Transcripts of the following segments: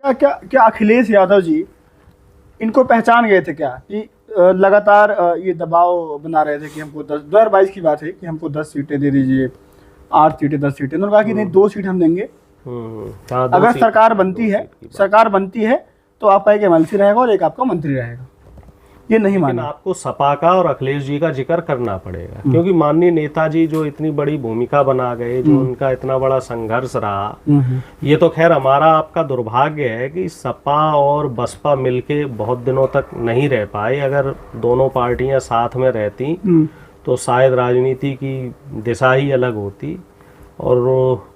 क्या क्या क्या अखिलेश यादव जी इनको पहचान गए थे क्या कि लगातार ये दबाव बना रहे थे कि हमको 2022 की बात है कि हमको 10 सीटें दे दीजिए, 8 सीटें 10 सीटें। उन्होंने कहा कि नहीं, 2 सीट हम देंगे। हाँ, अगर सरकार बनती है, तो आपका एक एमएलसी रहेगा और एक आपका मंत्री रहेगा। ये नहीं लेकिन माना। आपको सपा का और अखिलेश जी का जिक्र करना पड़ेगा, क्योंकि माननीय नेताजी जो इतनी बड़ी भूमिका बना गए, जो उनका इतना बड़ा संघर्ष रहा, ये तो खैर हमारा आपका दुर्भाग्य है कि सपा और बसपा मिलके बहुत दिनों तक नहीं रह पाए। अगर दोनों पार्टियां साथ में रहती तो शायद राजनीति की दिशा ही अलग होती। और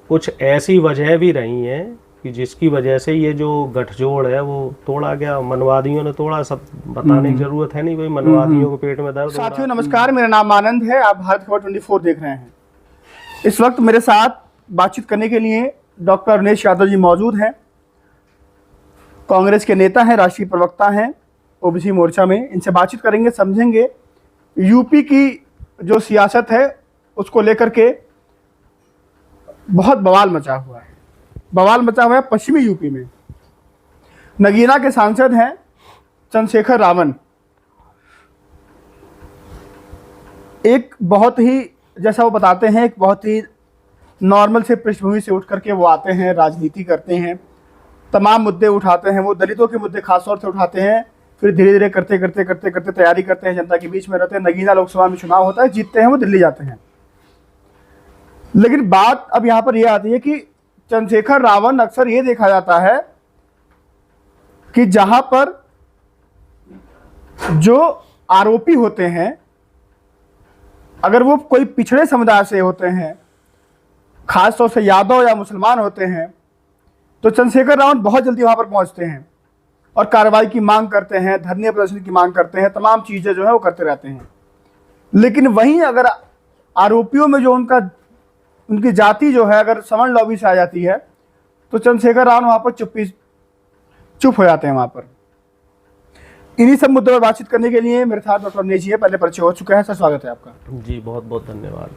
कुछ ऐसी वजह भी रही हैं कि जिसकी वजह से ये जो गठजोड़ है वो तोड़ा गया, मनवादियों ने तोड़ा। सब बताने की जरूरत है नहीं भाई, मनवादियों को पेट में दर्द हो रहा। साथियों नमस्कार, मेरा नाम आनंद है। आप भारत खबर 24 देख रहे हैं। इस वक्त मेरे साथ बातचीत करने के लिए डॉक्टर अवनीश यादव जी मौजूद हैं। कांग्रेस के नेता हैं, राष्ट्रीय प्रवक्ता हैं ओबीसी मोर्चा में। इनसे बातचीत करेंगे, समझेंगे यूपी की जो सियासत है उसको लेकर के बहुत बवाल मचा हुआ है। पश्चिमी यूपी में नगीना के सांसद हैं चंद्रशेखर रावण। एक बहुत ही, जैसा वो बताते हैं, एक बहुत ही नॉर्मल से पृष्ठभूमि से उठ करके वो आते हैं, राजनीति करते हैं, तमाम मुद्दे उठाते हैं। वो दलितों के मुद्दे खासतौर से उठाते हैं, फिर धीरे धीरे करते करते करते करते तैयारी करते हैं, जनता के बीच में रहते हैं। नगीना लोकसभा में चुनाव होता है, जीतते हैं, वो दिल्ली जाते हैं। लेकिन बात अब यहाँ पर यह आती है कि चंद्रशेखर रावण अक्सर ये देखा जाता है कि जहां पर जो आरोपी होते हैं, अगर वो कोई पिछड़े समुदाय से होते हैं, खासतौर से यादव या मुसलमान होते हैं, तो चंद्रशेखर रावण बहुत जल्दी वहां पर पहुंचते हैं और कार्रवाई की मांग करते हैं, धरने प्रदर्शन की मांग करते हैं, तमाम चीजें जो है वो करते रहते हैं। लेकिन वहीं अगर आरोपियों में जो उनकी जाति जो है अगर समन लॉबी से आ जाती है, तो चंद्रशेखर रावण वहां पर चुप हो जाते हैं। वहां पर इन्हीं सब मुद्दों पर बातचीत करने के लिए मेरे साथ डॉक्टर अवनीश जी है, पहले परिचय हो चुका है। सर स्वागत है आपका। जी बहुत बहुत धन्यवाद।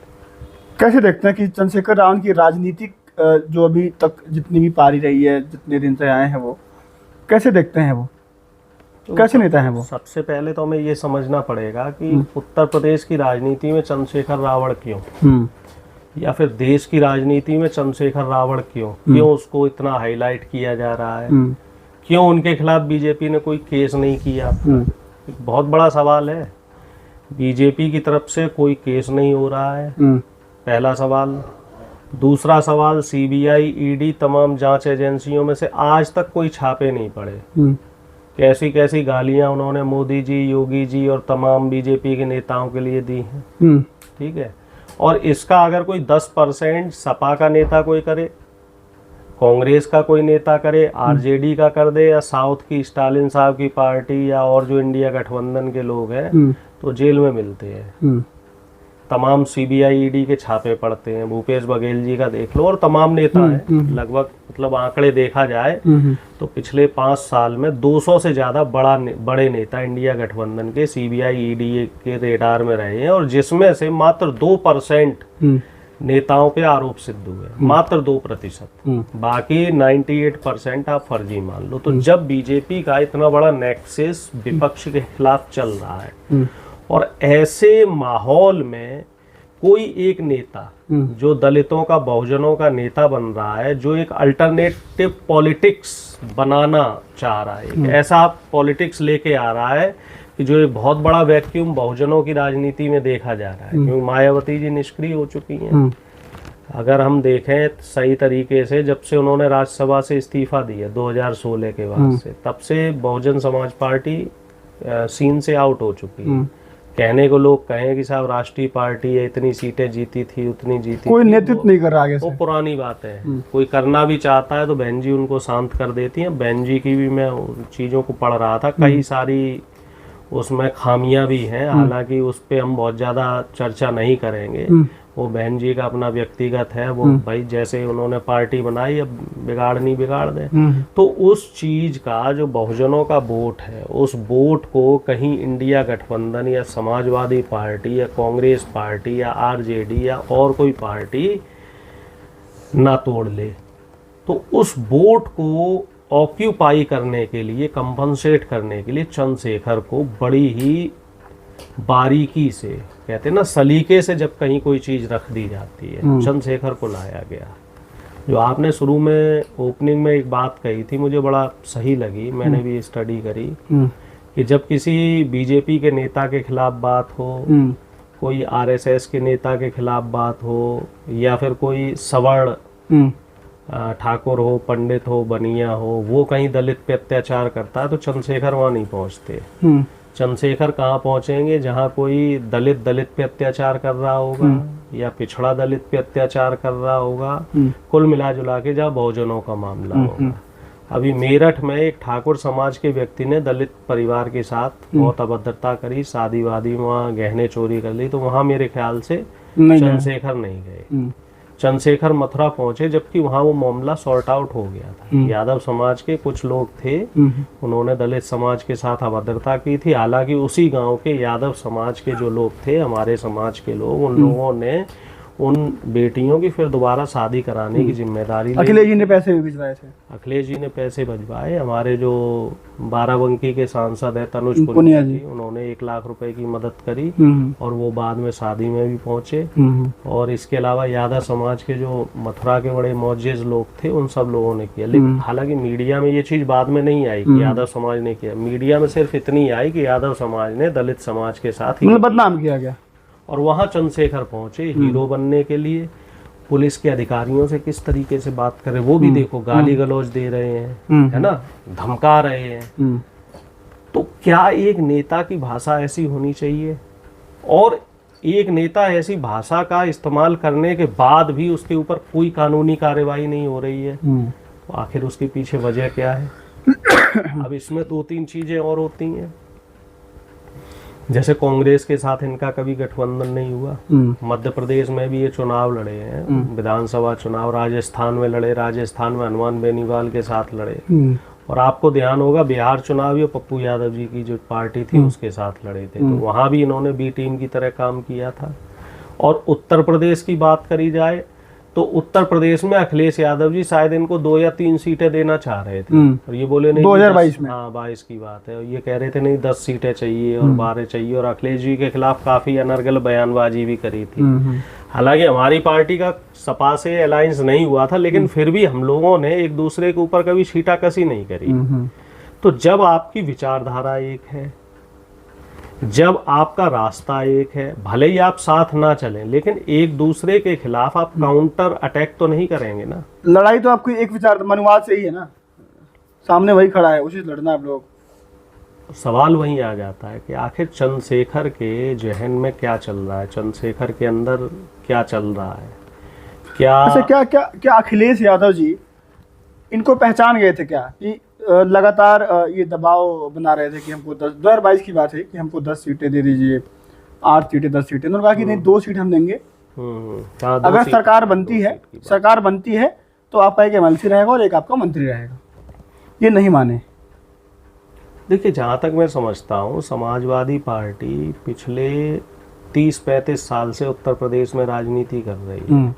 कैसे देखते हैं कि चंद्रशेखर रावण की राजनीतिक जो अभी तक जितनी भी पारी रही है, जितने दिन से आए हैं, वो कैसे देखते हैं? वो तो कैसे नेता हैं वो? सबसे पहले तो हमें ये समझना पड़ेगा कि उत्तर प्रदेश की राजनीति में चंद्रशेखर रावण क्यों, या फिर देश की राजनीति में चंद्रशेखर रावण क्यों उसको इतना हाईलाइट किया जा रहा है, क्यों उनके खिलाफ बीजेपी ने कोई केस नहीं किया। एक बहुत बड़ा सवाल है। बीजेपी की तरफ से कोई केस नहीं हो रहा है, पहला सवाल। दूसरा सवाल, सीबीआई, ईडी, तमाम जांच एजेंसियों में से आज तक कोई छापे नहीं पड़े। कैसी कैसी गालियां उन्होंने मोदी जी, योगी जी और तमाम बीजेपी के नेताओं के लिए दी हैं। ठीक है, और इसका अगर कोई 10% सपा का नेता कोई करे, कांग्रेस का कोई नेता करे, आरजेडी का कर दे, या साउथ की स्टालिन साहब की पार्टी, या और जो इंडिया गठबंधन के लोग हैं, तो जेल में मिलते हैं। तमाम सीबीआई, ईडी के छापे पड़ते हैं। भूपेश बघेल जी का देख लो, और तमाम नेता हैं। लगभग मतलब आंकड़े देखा जाए तो पिछले 5 साल में 200 से ज्यादा बड़े नेता इंडिया गठबंधन के सीबीआई, ईडी के रेडार में रहे हैं, और जिसमें से मात्र 2% नेताओं पे आरोप सिद्ध हुए, मात्र 2%। बाकी 98% आप फर्जी मान लो। तो जब बीजेपी का इतना बड़ा नेक्सस विपक्ष के खिलाफ चल रहा है, और ऐसे माहौल में कोई एक नेता जो दलितों का, बहुजनों का नेता बन रहा है, जो एक अल्टरनेटिव पॉलिटिक्स बनाना चाह रहा है, एक ऐसा पॉलिटिक्स लेके आ रहा है कि जो एक बहुत बड़ा वैक्यूम बहुजनों की राजनीति में देखा जा रहा है, क्योंकि मायावती जी निष्क्रिय हो चुकी हैं। अगर हम देखें सही तरीके से, जब से उन्होंने राज्यसभा से इस्तीफा दिया 2016 के बाद से, तब से बहुजन समाज पार्टी सीन से आउट हो चुकी है। कहने को लोग कहें कि साहब राष्ट्रीय पार्टी है, इतनी सीटें जीती थी, उतनी जीती, कोई नेतृत्व नहीं कर रहा आगे से। वो पुरानी बात है। कोई करना भी चाहता है तो बहन जी उनको शांत कर देती हैं। बहन जी की भी मैं चीज़ों को पढ़ रहा था, कई सारी उसमें खामियां भी हैं, हालांकि उस पर हम बहुत ज़्यादा चर्चा नहीं करेंगे। वो बहन जी का अपना व्यक्तिगत है, वो भाई जैसे उन्होंने पार्टी बनाई, अब बिगाड़नी बिगाड़ दे। तो उस चीज का जो बहुजनों का वोट है, उस वोट को कहीं इंडिया गठबंधन या समाजवादी पार्टी या कांग्रेस पार्टी या आरजेडी या और कोई पार्टी ना तोड़ ले, तो उस वोट को ऑक्यूपाई करने के लिए, कंपनसेट करने के लिए चंद्रशेखर को बड़ी ही बारीकी से, कहते हैं ना, सलीके से जब कहीं कोई चीज़ रख दी जाती है, चंद्रशेखर को लाया गया। जो आपने शुरू में ओपनिंग में एक बात कही थी, मुझे बड़ा सही लगी, मैंने भी स्टडी करी, कि जब किसी बीजेपी के नेता के खिलाफ बात हो, कोई आरएसएस के नेता के खिलाफ बात हो, या फिर कोई सवर्ण ठाकुर हो, पंडित हो, बनिया हो, वो कहीं दलित पे अत्याचार करता है, तो चंद्रशेखर वहाँ नहीं पहुँचते। चंद्रशेखर कहाँ पहुँचेंगे? जहाँ कोई दलित पे अत्याचार कर रहा होगा, या पिछड़ा दलित पे अत्याचार कर रहा होगा, कुल मिला जुला के जहाँ बहुजनों का मामला होगा। अभी मेरठ में एक ठाकुर समाज के व्यक्ति ने दलित परिवार के साथ बहुत अभद्रता करी, शादी वादी, वहाँ गहने चोरी कर ली, तो वहाँ मेरे ख्याल से चंद्रशेखर नहीं गए। चंद्रशेखर मथुरा पहुंचे, जबकि वहाँ वो मामला सॉर्ट आउट हो गया था। यादव समाज के कुछ लोग थे, उन्होंने दलित समाज के साथ अभद्रता की थी। हालांकि उसी गांव के यादव समाज के जो लोग थे, हमारे समाज के लोग, उन लोगों ने उन बेटियों की फिर दोबारा शादी कराने की जिम्मेदारी ली। अखिलेश जी ने पैसे भी भिजवाए थे। अखिलेश जी ने पैसे भिजवाए। हमारे जो बाराबंकी के सांसद है तनुज पुनिया जी, उन्होंने 1 लाख रुपए की मदद करी, और वो बाद में शादी में भी पहुंचे। और इसके अलावा यादव समाज के जो मथुरा के बड़े मुअज्जिज लोग थे, उन सब लोगों ने किया। लेकिन हालांकि मीडिया में ये चीज बाद में नहीं आई कि यादव समाज ने किया। मीडिया में सिर्फ इतनी आई कि यादव समाज ने दलित समाज के साथ बदनाम किया गया। और वहाँ चंद्रशेखर पहुंचे हीरो बनने के लिए। पुलिस के अधिकारियों से किस तरीके से बात कर रहे, वो भी देखो, गाली गलौज दे रहे हैं, है ना, धमका रहे हैं। तो क्या एक नेता की भाषा ऐसी होनी चाहिए? और एक नेता ऐसी भाषा का इस्तेमाल करने के बाद भी उसके ऊपर कोई कानूनी कार्रवाई नहीं हो रही है, तो आखिर उसके पीछे वजह क्या है? अब इसमें 2-3 चीजें और होती हैं। जैसे कांग्रेस के साथ इनका कभी गठबंधन नहीं हुआ। मध्य प्रदेश में भी ये चुनाव लड़े हैं, विधानसभा चुनाव राजस्थान में लड़े, राजस्थान में हनुमान बेनीवाल के साथ लड़े। और आपको ध्यान होगा बिहार चुनाव ये पप्पू यादव जी की जो पार्टी थी उसके साथ लड़े थे, तो वहां भी इन्होंने बी टीम की तरह काम किया था। और उत्तर प्रदेश की बात करी जाए तो उत्तर प्रदेश में अखिलेश यादव जी शायद इनको 2 या 3 सीटें देना चाह रहे थे, और ये बोले नहीं 2022 में, हाँ 22 की बात है, और ये कह रहे थे नहीं 10 सीटें चाहिए और 12 चाहिए, और अखिलेश जी के खिलाफ काफी अनर्गल बयानबाजी भी करी थी। हालांकि हमारी पार्टी का सपा से अलायंस नहीं हुआ था, लेकिन फिर भी हम लोगों ने एक दूसरे के ऊपर कभी छींटाकशी नहीं करी। तो जब आपकी विचारधारा एक है, जब आपका रास्ता एक है, भले ही आप साथ ना चलें, लेकिन एक दूसरे के खिलाफ आप काउंटर अटैक तो नहीं करेंगे ना। लड़ाई तो आपकी एक विचार मनुवाद से ही है ना, सामने वही खड़ा है, उसी से लड़ना आप लोग। सवाल वहीं आ जाता है कि आखिर चंद्रशेखर के जहन में क्या चल रहा है, चंद्रशेखर के अंदर क्या चल रहा है, क्या अच्छा क्या अखिलेश यादव जी इनको पहचान गए थे क्या कि लगातार ये दबाव बना रहे थे कि हमको 2022 की बात है कि हमको 10 सीटें दे दीजिए, 8 सीटें 10 सीटें, उन्होंने कहा कि नहीं 2 सीट हम देंगे। अगर सरकार बनती है तो आपका एक एमएलसी रहेगा और एक आपका मंत्री रहेगा। ये नहीं माने। देखिए, जहाँ तक मैं समझता हूँ, समाजवादी पार्टी पिछले 30-35 साल से उत्तर प्रदेश में राजनीति कर रही है,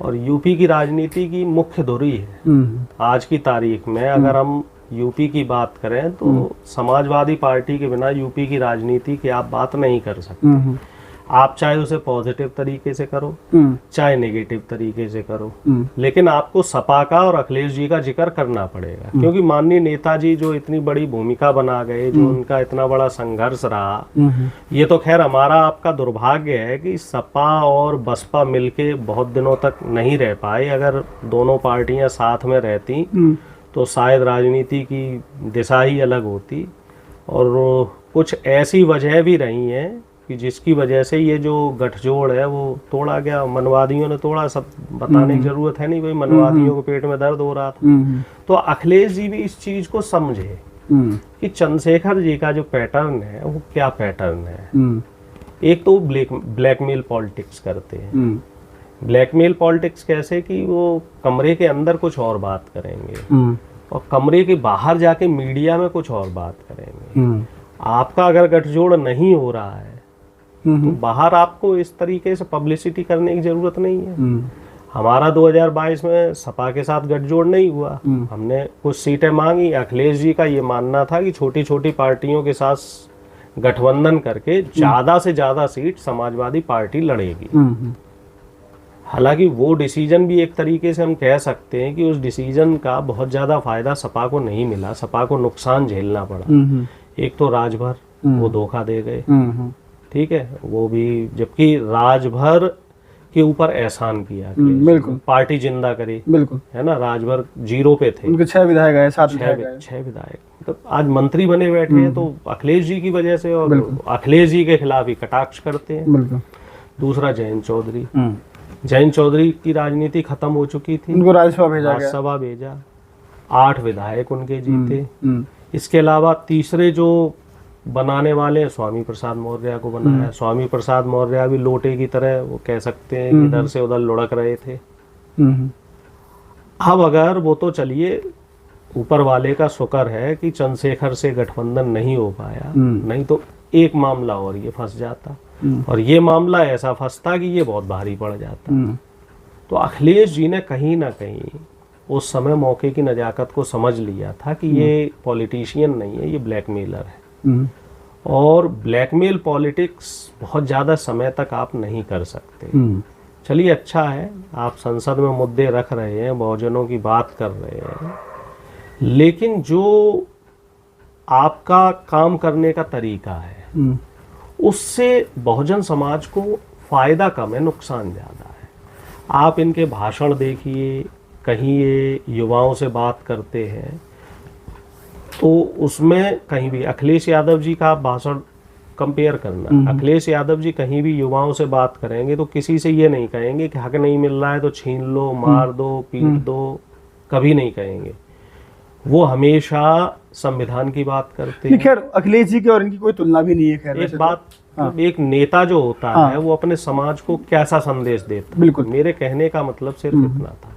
और यूपी की राजनीति की मुख्य धुरी है। आज की तारीख में अगर हम यूपी की बात करें तो समाजवादी पार्टी के बिना यूपी की राजनीति की आप बात नहीं कर सकते। आप चाहे उसे पॉजिटिव तरीके से करो, चाहे नेगेटिव तरीके से करो, लेकिन आपको सपा का और अखिलेश जी का जिक्र करना पड़ेगा, क्योंकि माननीय नेताजी जो इतनी बड़ी भूमिका बना गए, जो उनका इतना बड़ा संघर्ष रहा, ये तो खैर हमारा आपका दुर्भाग्य है कि सपा और बसपा मिलके बहुत दिनों तक नहीं रह पाए। अगर दोनों पार्टियां साथ में रहती तो शायद राजनीति की दिशा ही अलग होती। और कुछ ऐसी वजह भी रही हैं कि जिसकी वजह से ये जो गठजोड़ है वो तोड़ा गया। मनवादियों ने तोड़ा, सब बताने की जरूरत है नहीं भाई, मनवादियों को पेट में दर्द हो रहा था। तो अखिलेश जी भी इस चीज को समझे कि चंद्रशेखर जी का जो पैटर्न है वो क्या पैटर्न है। एक तो ब्लैकमेल पॉलिटिक्स करते हैं। ब्लैकमेल पॉलिटिक्स कैसे कि वो कमरे के अंदर कुछ और बात करेंगे और कमरे के बाहर जाके मीडिया में कुछ और बात करेंगे। आपका अगर गठजोड़ नहीं हो रहा है तो बाहर आपको इस तरीके से पब्लिसिटी करने की जरूरत नहीं है। हमारा 2022 में सपा के साथ गठजोड़ नहीं हुआ, हमने कुछ सीटें मांगी। अखिलेश जी का ये मानना था कि छोटी छोटी पार्टियों के साथ गठबंधन करके ज्यादा से ज्यादा सीट समाजवादी पार्टी लड़ेगी। हालांकि वो डिसीजन भी एक तरीके से हम कह सकते हैं कि उस डिसीजन का बहुत ज़्यादा फायदा सपा को नहीं मिला, सपा को नुकसान झेलना पड़ा। एक तो राजभर वो धोखा दे गए, ठीक है, वो भी, जबकि राजभर के ऊपर एहसान किया, बिल्कुल पार्टी जिंदा करी, बिल्कुल, है ना। राजभर 0 पे थे, उनके 6 विधायक आए, 7 छह विधायक, तो आज मंत्री बने बैठे हैं तो अखिलेश जी की वजह से, और अखिलेश जी के खिलाफ ही कटाक्ष करते हैं। दूसरा जयंत चौधरी, जयंत चौधरी की राजनीति खत्म हो चुकी थी, उनको राज्यसभा भेजा, 8 विधायक उनके जीते। इसके अलावा तीसरे जो बनाने वाले हैं, स्वामी प्रसाद मौर्य को बनाया। स्वामी प्रसाद मौर्य भी लोटे की तरह, वो कह सकते हैं कि इधर से उधर लुढ़क रहे थे। अब अगर वो, तो चलिए ऊपर वाले का शुक्र है कि चंद्रशेखर से गठबंधन नहीं हो पाया, नहीं तो एक मामला और ये फंस जाता, और ये मामला ऐसा फंसता कि ये बहुत भारी पड़ जाता। तो अखिलेश जी ने कहीं ना कहीं उस समय मौके की नजाकत को समझ लिया था कि ये पॉलिटिशियन नहीं है, ये ब्लैकमेलर है। और ब्लैकमेल पॉलिटिक्स बहुत ज़्यादा समय तक आप नहीं कर सकते। चलिए, अच्छा है आप संसद में मुद्दे रख रहे हैं, बहुजनों की बात कर रहे हैं, लेकिन जो आपका काम करने का तरीका है उससे बहुजन समाज को फायदा कम है, नुकसान ज़्यादा है। आप इनके भाषण देखिए, कहीं ये युवाओं से बात करते हैं तो उसमें कहीं भी अखिलेश यादव जी का भाषण कंपेयर करना, अखिलेश यादव जी कहीं भी युवाओं से बात करेंगे तो किसी से ये नहीं कहेंगे कि हक नहीं मिल रहा है तो छीन लो, मार दो, पीट दो, कभी नहीं कहेंगे। वो हमेशा संविधान की बात करते हैं। खैर अखिलेश जी की और इनकी कोई तुलना भी नहीं है। खैर एक बात, एक नेता जो होता है वो अपने समाज को कैसा संदेश देता है, बिल्कुल, मेरे कहने का मतलब सिर्फ इतना था।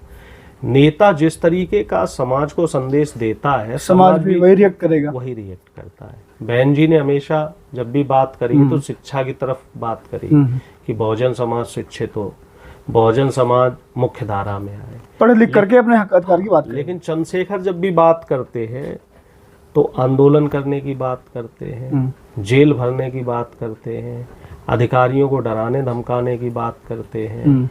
नेता जिस तरीके का समाज को संदेश देता है, समाज भी वही रिएक्ट करेगा, वही रिएक्ट करता है। बहन जी ने हमेशा जब भी बात करी तो शिक्षा की तरफ बात करी कि बहुजन समाज शिक्षित हो, बहुजन समाज मुख्य धारा में आए, पढ़ लिख करके अपने हक अधिकार की बात। लेकिन चंद्रशेखर जब भी बात करते हैं तो आंदोलन करने की बात करते हैं, जेल भरने की बात करते हैं, अधिकारियों को डराने धमकाने की बात करते हैं,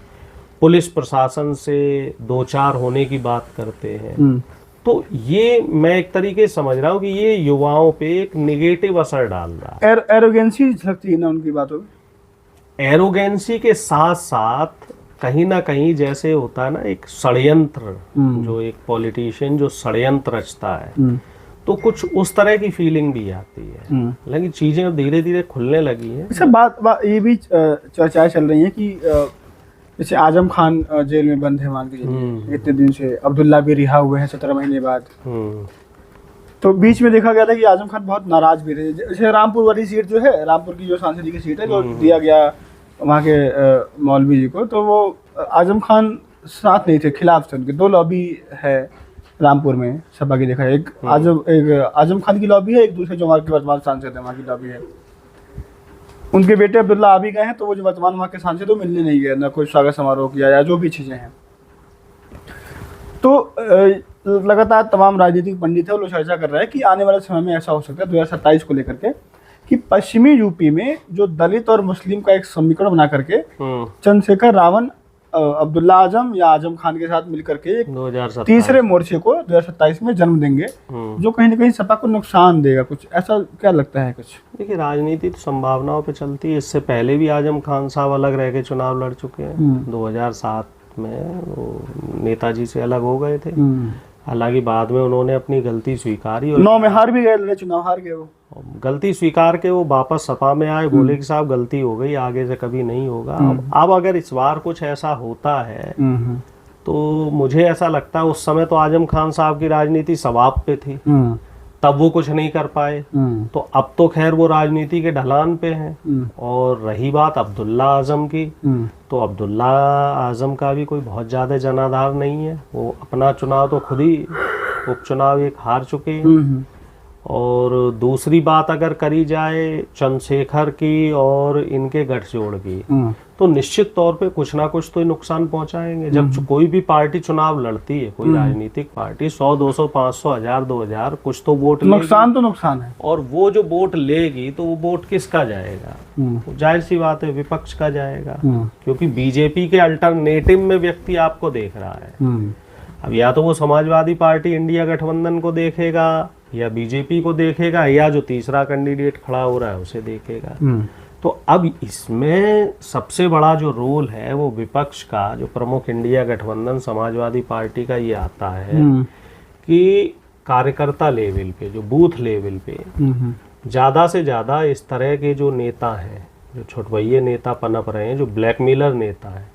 पुलिस प्रशासन से दो चार होने की बात करते हैं। तो ये मैं एक तरीके से समझ रहा हूँ कि ये युवाओं पे एक नेगेटिव असर डाल रहा है। एरोगेंसी झलकती है ना उनकी बातों में। एरोगेंसी के साथ साथ कहीं ना कहीं जैसे होता है ना एक षड्यंत्र, जो एक पॉलिटिशियन जो षड्यंत्र रचता है, तो कुछ उस तरह की फीलिंग भी आती है। लेकिन चीजें धीरे धीरे खुलने लगी हैं। अच्छा, बात ये भी चर्चाएं चल रही हैं कि जैसे आजम खान जेल में बंद है, मान के चलिए इतने दिन से, अब्दुल्ला भी रिहा हुए हैं 17 महीने बाद। तो बीच में देखा गया था कि आजम खान बहुत नाराज भी थे। जैसे रामपुर वाली सीट जो है, रामपुर की जो सांसद की सीट है, जो दिया गया वहाँ के मौलवी जी को, तो वो आजम खान साथ नहीं थे, खिलाफ थे उनके। 2 लॉबी है रामपुर में सपा की, देखा है, एक आजम खान की लॉबी है, एक दूसरे जो वहाँ के वर्तमान सांसद है वहाँ की लॉबी है। उनके बेटे अब्दुल्ला आ भी गए हैं, तो वो जो वर्तमान वहाँ के सांसद वो मिलने नहीं गए, ना कोई स्वागत समारोह किया या जो भी चीज़ें हैं। तो लगातार तमाम राजनीतिक पंडित है वो लोग चर्चा कर रहे हैं कि आने वाले समय में ऐसा हो सकता है 2027 को लेकर के कि पश्चिमी यूपी में जो दलित और मुस्लिम का एक समीकरण बना करके चंद्रशेखर रावण अब्दुल्ला आजम या आजम खान के साथ मिलकर के एक तीसरे मोर्चे को 2027 में जन्म देंगे, जो कहीं ना कहीं सपा को नुकसान देगा। कुछ ऐसा क्या लगता है? कुछ देखिए, राजनीति तो संभावनाओं पे चलती है। इससे पहले भी आजम खान साहब अलग रह के चुनाव लड़ चुके हैं। 2007 में वो नेताजी से अलग हो गए थे। हालांकि बाद में उन्होंने अपनी गलती स्वीकारी और 9 में हार भी गए, चुनाव हार गए। वो गलती स्वीकार के वो वापस सपा में आए, बोले कि साहब गलती हो गई, आगे से कभी नहीं होगा। अब अगर इस बार कुछ ऐसा होता है तो मुझे ऐसा लगता है, उस समय तो आजम खान साहब की राजनीति सवाब पे थी, तब वो कुछ नहीं कर पाए। तो अब तो खैर वो राजनीति के ढलान पे हैं। और रही बात अब्दुल्ला आजम की, तो अब्दुल्ला आजम का भी कोई बहुत ज्यादा जनाधार नहीं है। वो अपना चुनाव तो खुद ही उपचुनाव एक हार चुके हैं। और दूसरी बात अगर करी जाए चंद्रशेखर की और इनके गठजोड़ की, तो निश्चित तौर पे कुछ ना कुछ तो नुकसान पहुंचाएंगे। जब कोई भी पार्टी चुनाव लड़ती है, कोई राजनीतिक पार्टी 100, 200, 500, 1000, 2000 कुछ तो वोट नुकसान तो नुकसान है। और वो जो वोट लेगी तो वो वोट किसका जाएगा? जाहिर सी बात है विपक्ष का जाएगा, क्योंकि बीजेपी के अल्टरनेटिव में व्यक्ति आपको देख रहा है। अब या तो वो समाजवादी पार्टी इंडिया गठबंधन को देखेगा, या बीजेपी को देखेगा, या जो तीसरा कैंडिडेट खड़ा हो रहा है उसे देखेगा। तो अब इसमें सबसे बड़ा जो रोल है वो विपक्ष का, जो प्रमुख इंडिया गठबंधन समाजवादी पार्टी का, ये आता है कि कार्यकर्ता लेवल पे, जो बूथ लेवल पे ज़्यादा से ज़्यादा इस तरह के जो नेता हैं, जो छुटभइये नेता पनप रहे हैं, जो ब्लैकमेलर नेता हैं,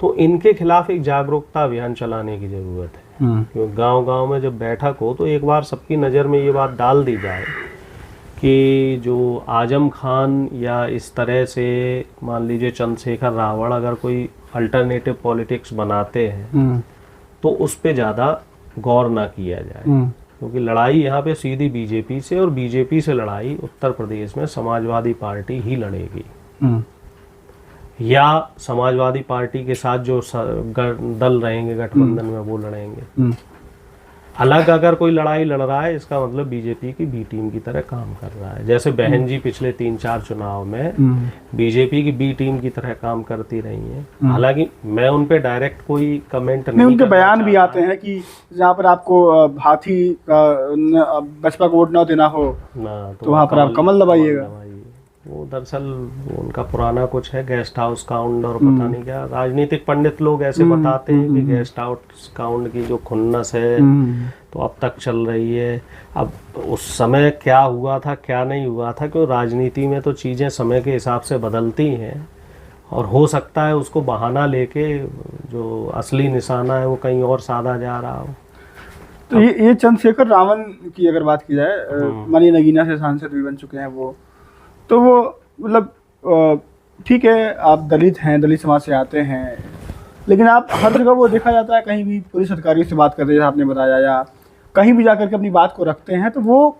तो इनके खिलाफ एक जागरूकता अभियान चलाने की ज़रूरत है। क्योंकि गांव-गांव में जब बैठक हो तो एक बार सबकी नज़र में ये बात डाल दी जाए कि जो आजम खान या इस तरह से मान लीजिए चंद्रशेखर रावण अगर कोई अल्टरनेटिव पॉलिटिक्स बनाते हैं तो उस पे ज़्यादा गौर ना किया जाए, क्योंकि लड़ाई यहाँ पे सीधी बीजेपी से, और बीजेपी से लड़ाई उत्तर प्रदेश में समाजवादी पार्टी ही लड़ेगी, या समाजवादी पार्टी के साथ जो दल रहेंगे गठबंधन में वो लड़ेंगे। अलग अगर कोई लड़ाई लड़ रहा है इसका मतलब बीजेपी की बी टीम की तरह काम कर रहा है। जैसे बहन जी पिछले 3-4 चुनाव में बीजेपी की बी टीम की तरह काम करती रही हैं। हालांकि मैं उन पे डायरेक्ट कोई कमेंट नहीं, उनके बयान भी आते हैं कि जहाँ पर आपको हाथी बसपा को वोट ना देना हो तो वहाँ पर आप कमल दबाइएगा। वो दरअसल उनका पुराना कुछ है गेस्ट हाउस काउंट और पता नहीं क्या, राजनीतिक पंडित लोग ऐसे बताते हैं कि गेस्ट हाउस काउंट की जो खुन्नस है तो अब तक चल रही है। अब उस समय क्या हुआ था क्या नहीं हुआ था, क्योंकि राजनीति में तो चीज़ें समय के हिसाब से बदलती हैं, और हो सकता है उसको बहाना लेके जो असली निशाना है वो कहीं और साधा जा रहा हो। तो ये चंद्रशेखर रावण की अगर बात की जाए, माननीय नगीना से सांसद भी बन चुके हैं वो, तो वो मतलब ठीक है आप दलित हैं, दलित समाज से आते हैं, लेकिन आप हर जगह वो देखा जाता है कहीं भी पुलिस अधिकारियों से बात करते हैं, आपने बताया, या कहीं भी जाकर के अपनी बात को रखते हैं, तो वो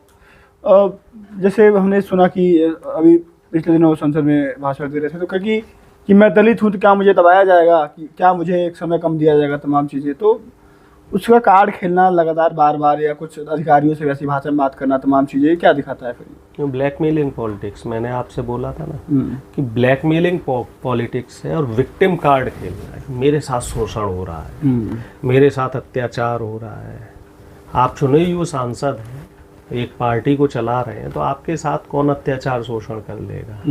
जैसे हमने सुना कि अभी पिछले दिनों संसद में भाषण दे रहे थे तो कहा कि मैं दलित हूँ तो क्या मुझे दबाया जाएगा, कि क्या मुझे एक समय कम दिया जाएगा, तमाम चीज़ें। तो उसका कार्ड खेलना लगातार बार बार, या कुछ अधिकारियों से वैसी भाषा में बात करना, तमाम चीज़ें क्या दिखाता है फिर? ब्लैकमेलिंग पॉलिटिक्स, मैंने आपसे बोला था ना कि ब्लैकमेलिंग पॉलिटिक्स है, और विक्टिम कार्ड खेलना है। मेरे साथ शोषण हो रहा है, मेरे साथ अत्याचार हो रहा है। आप चुने हुए सांसद हैं, एक पार्टी को चला रहे हैं, तो आपके साथ कौन अत्याचार शोषण कर लेगा?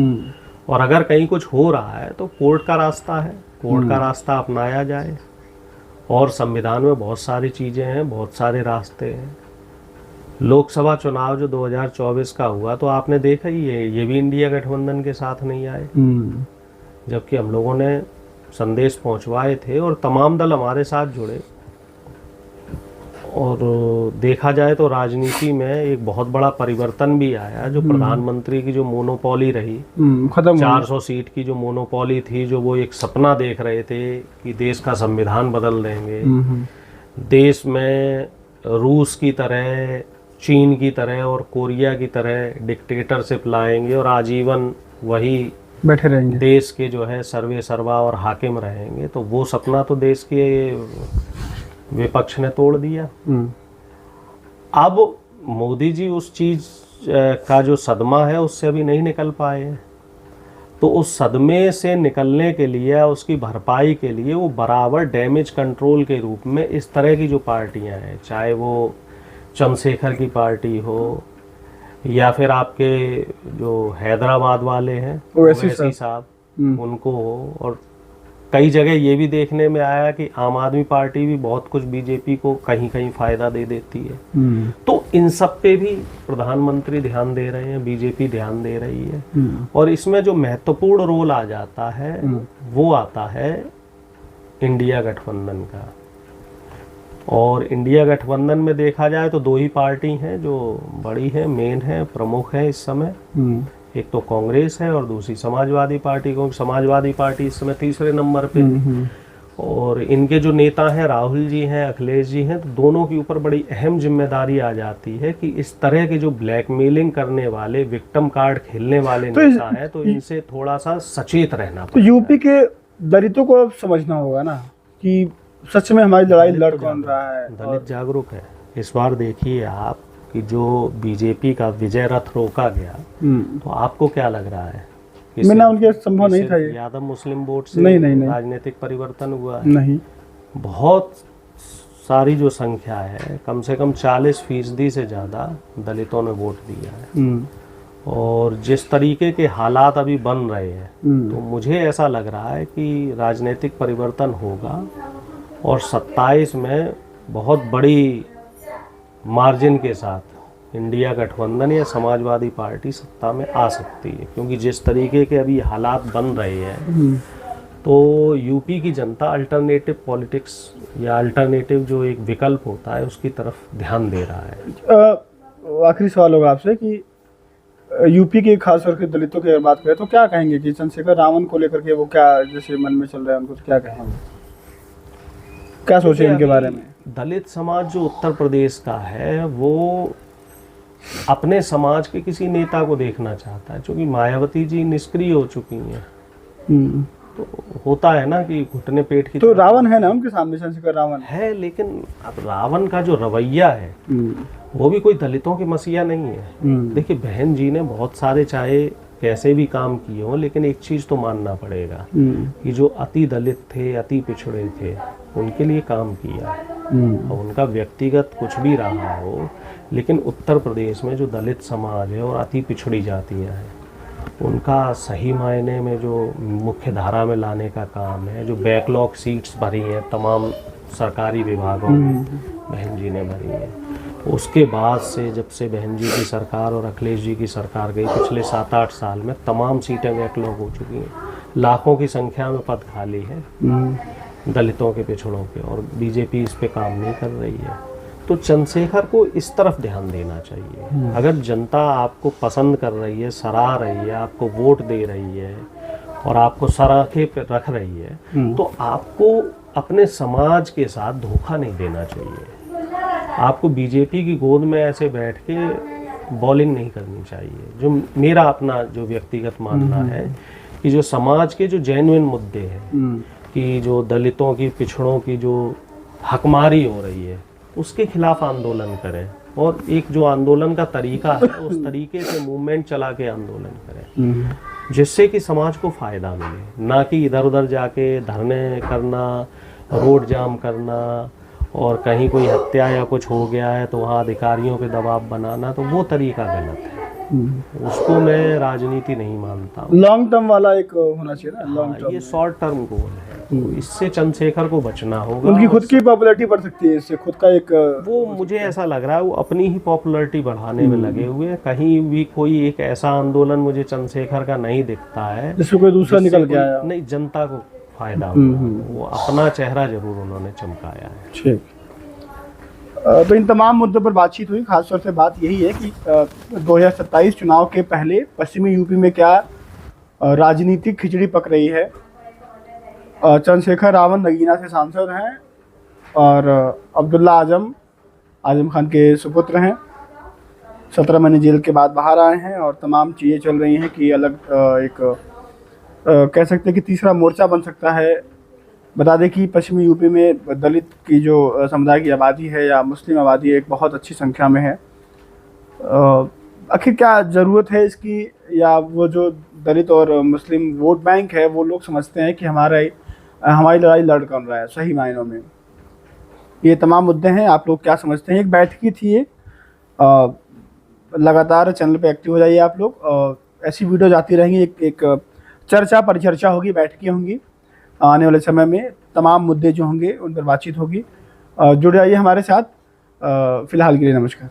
और अगर कहीं कुछ हो रहा है तो कोर्ट का रास्ता है, कोर्ट का रास्ता अपनाया जाए। और संविधान में बहुत सारी चीज़ें हैं, बहुत सारे रास्ते हैं। लोकसभा चुनाव जो 2024 का हुआ तो आपने देखा ही है, ये भी इंडिया गठबंधन के साथ नहीं आए, जबकि हम लोगों ने संदेश पहुंचवाए थे और तमाम दल हमारे साथ जुड़े। और देखा जाए तो राजनीति में एक बहुत बड़ा परिवर्तन भी आया, जो प्रधानमंत्री की जो मोनोपोली रही, 400 सीट की जो मोनोपोली थी, जो वो एक सपना देख रहे थे कि देश का संविधान बदल देंगे, देश में रूस की तरह, चीन की तरह और कोरिया की तरह डिक्टेटरशिप लाएंगे और आजीवन वही बैठे रहेंगे, देश के जो है सर्वे सर्वा और हाकिम रहेंगे। तो वो सपना तो देश के विपक्ष ने तोड़ दिया। अब मोदी जी उस चीज का जो सदमा है उससे अभी नहीं निकल पाए हैं, तो उस सदमे से निकलने के लिए, उसकी भरपाई के लिए वो बराबर डैमेज कंट्रोल के रूप में इस तरह की जो पार्टियां हैं, चाहे वो चंद्रशेखर की पार्टी हो या फिर आपके जो हैदराबाद वाले हैं ओवैसी साहब, उनको हो, और कई जगह ये भी देखने में आया कि आम आदमी पार्टी भी बहुत कुछ बीजेपी को कहीं कहीं फायदा दे देती है। तो इन सब पे भी प्रधानमंत्री ध्यान दे रहे हैं, बीजेपी ध्यान दे रही है। और इसमें जो महत्वपूर्ण रोल आ जाता है वो आता है इंडिया गठबंधन का। और इंडिया गठबंधन में देखा जाए तो दो ही पार्टी हैं जो बड़ी हैं, मेन है, प्रमुख है इस समय। एक तो कांग्रेस है और दूसरी समाजवादी पार्टी, को समाजवादी पार्टी इस समय तीसरे नंबर पे। और इनके जो नेता हैं राहुल जी हैं, अखिलेश जी हैं, तो दोनों के ऊपर बड़ी अहम जिम्मेदारी आ जाती है कि इस तरह के जो ब्लैकमेलिंग करने वाले, विक्टिम कार्ड खेलने वाले नेता हैं, तो इनसे थोड़ा सा सचेत रहना तो पड़ेगा। यूपी के दलितों को अब समझना होगा ना कि सच में हमारी लड़ाई लड़ कौन रहा है। दलित जागरूक है। इस बार देखिए आप कि जो बीजेपी का विजय रथ रोका गया, तो आपको क्या लग रहा है? मैंने उनके संभव नहीं था ये। यादव मुस्लिम वोट से नहीं। राजनीतिक परिवर्तन हुआ है? नहीं। बहुत सारी जो संख्या है, कम से कम 40% से ज़्यादा दलितों ने वोट दिया है। और जिस तरीके के हालात अभी बन रहे हैं, तो मुझे ऐसा लग रहा है कि राजनीतिक परिवर्तन होगा और 27 में बहुत बड़ी मार्जिन के साथ इंडिया गठबंधन या समाजवादी पार्टी सत्ता में आ सकती है। क्योंकि जिस तरीके के अभी हालात बन रहे हैं, तो यूपी की जनता अल्टरनेटिव पॉलिटिक्स या अल्टरनेटिव जो एक विकल्प होता है उसकी तरफ ध्यान दे रहा है। आखिरी सवाल होगा आपसे कि यूपी के खास तौर के दलितों की अगर बात करें तो क्या कहेंगे कि चंद्रशेखर रावण को लेकर के वो क्या जैसे मन में चल रहा है उनको, तो क्या कहेंगे, क्या सोचे इनके बारे में? दलित समाज जो उत्तर प्रदेश का है वो अपने समाज के किसी नेता को देखना चाहता है, क्योंकि मायावती जी निष्क्रिय हो चुकी हैं। तो होता है ना कि घुटने पेट की तो रावण है ना उनके सामने, चंद्रशेखर रावण है, लेकिन अब रावण का जो रवैया है वो भी कोई दलितों की मसीहा नहीं है। देखिए बहन जी ने बहुत सारे चाहे कैसे भी काम किए हों, लेकिन एक चीज तो मानना पड़ेगा कि जो अति दलित थे, अति पिछड़े थे, उनके लिए काम किया है। और उनका व्यक्तिगत कुछ भी रहा हो, लेकिन उत्तर प्रदेश में जो दलित समाज है और अति पिछड़ी जातियां हैं, उनका सही मायने में जो मुख्य धारा में लाने का काम है, जो बैकलॉग सीट्स भरी हैं तमाम सरकारी विभागों में बहन जी ने भरी है। उसके बाद से जब से बहन जी की सरकार और अखिलेश जी की सरकार गई, पिछले 7-8 साल में तमाम सीटें बैकलॉग हो चुकी हैं। लाखों की संख्या में पद खाली है दलितों के, पिछड़ों के, और बीजेपी इस पे काम नहीं कर रही है। तो चंद्रशेखर को इस तरफ ध्यान देना चाहिए। अगर जनता आपको पसंद कर रही है, सराह रही है, आपको वोट दे रही है और आपको सराखे पे रख रही है, तो आपको अपने समाज के साथ धोखा नहीं देना चाहिए। आपको बीजेपी की गोद में ऐसे बैठ के बॉलिंग नहीं करनी चाहिए। जो मेरा अपना जो व्यक्तिगत मानना है कि जो समाज के जो जेन्युइन मुद्दे हैं, कि जो दलितों की, पिछड़ों की जो हकमारी हो रही है, उसके खिलाफ आंदोलन करें। और एक जो आंदोलन का तरीका है, उस तरीके से मूवमेंट चला के आंदोलन करें, जिससे कि समाज को फायदा मिले, ना कि इधर उधर जाके धरने करना, रोड जाम करना, और कहीं कोई हत्या या कुछ हो गया है तो वहाँ अधिकारियों पे दबाव बनाना। तो वो तरीका गलत है, उसको मैं राजनीति नहीं मानता। लॉन्ग टर्म वाला एक होना चाहिए ना, लॉन्ग टर्म। ये शॉर्ट टर्म गोल है, तो इससे चंद्रशेखर को बचना होगा। उनकी खुद की पॉपुलैरिटी बढ़ सकती है इससे, खुद का एक वो मुझे ऐसा लग रहा है वो अपनी ही पॉपुलैरिटी बढ़ाने में लगे हुए हैं। कहीं भी कोई एक ऐसा आंदोलन मुझे चंद्रशेखर का नहीं दिखता है जिसमें कोई दूसरा निकल गया, नहीं जनता को फायदा होगा। वो अपना चेहरा जरूर उन्होंने चमकाया है। ठीक। तो इन तमाम मुद्दों पर बातचीत हुई। खासतौर से बात यही है कि 2027 चुनाव के पहले पश्चिमी यूपी में क्या राजनीतिक खिचड़ी पक रही है। चंद्रशेखर रावण नगीना से सांसद हैं और अब्दुल्ला आजम खान के सुपुत्र हैं। 17 महीने जेल के बाद बाहर आए हैं और तमाम चीज़ें चल रही हैं कि अलग एक कह सकते हैं कि तीसरा मोर्चा बन सकता है। बता दें कि पश्चिमी यूपी में दलित की जो समुदाय की आबादी है या मुस्लिम आबादी एक बहुत अच्छी संख्या में है। आखिर क्या ज़रूरत है इसकी, या वो जो दलित और मुस्लिम वोट बैंक है वो लोग समझते हैं कि हमारी लड़ाई लड़ कौन रहा है सही मायनों में। ये तमाम मुद्दे हैं, आप लोग क्या समझते हैं। एक बैठक थी ये, लगातार चैनल पे एक्टिव हो जाइए आप लोग। ऐसी वीडियो जाती रहेंगी, एक चर्चा परिचर्चा होगी, बैठकें होंगी आने वाले समय में। तमाम मुद्दे जो होंगे उन पर बातचीत होगी। जुड़ जाइए हमारे साथ। फिलहाल के लिए नमस्कार।